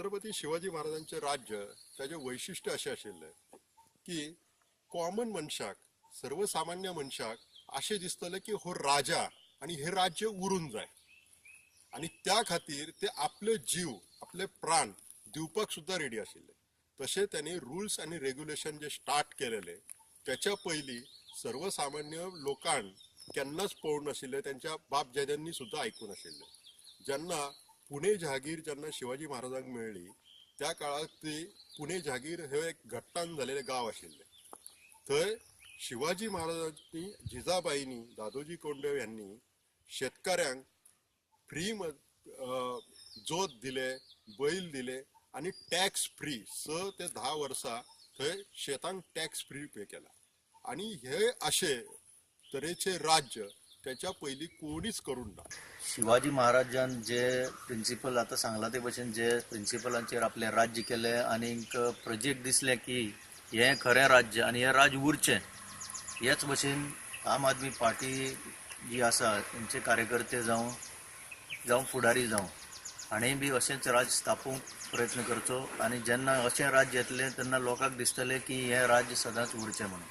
छत्रपती शिवाजी महाराजांचे राज्य त्याचे वैशिष्ट्य असे आशिल्ले की कॉमन मनशाक सर्वसामान्य मनशाक असे दिसतले की हो राजा आणि हे राज्य उरून जाय आणि त्या खातीर ते आपले जीव आपले प्राण दिवपाक सुद्धा रेडी आशिल्ले। तसे त्यांनी रूल्स आणि रेग्युलेशन जे स्टार्ट केलेले त्याच्या पयली सर्वसामान्य लोकांक केन्नाच पळोवंक नाशिल्ले, त्यांच्या बाप जेद्यांनी सुद्धा ऐकून नाशिल्ले। जेन्ना पुणे जहागीर जेन्ना शिवाजी महाराजांक मेळ्ळी त्या काळात ती पुणे जहागीर हे एक घट्टान झालेले गाव आशिल्ले। थंय शिवाजी महाराजांनी जिजाबाईंनी दादोजी कोंडदेव यांनी शेतकऱ्यांक फ्री जोत दिले, बैल दिले आणि टॅक्स फ्री 6 ते 10 वर्सां थंय शेतांक टॅक्स फ्री पे केला आणि हे असे तरेचे राज्य त्याच्या पयली कोणीच करून ना। शिवाजी महाराजान जे प्रिन्सिपल आता सांगला ते भशेन जे प्रिन्सिपलांचेर आपले राज्य केले आणि प्रोजेक्ट दिसले की हे खरें राज्य आणि हे राज्य उरचें, हेच भशेन आम आदमी पार्टी जी आसा तेंचे कार्यकर्ते जावं फुडारी जावं हाणें बी अशेंच राज्य स्थापूंक प्रयत्न करचो आणि जेन्ना अशें राज्य येतलें तेन्ना लोकांक दिसतलें की हें राज्य सदांच उरचें म्हणून।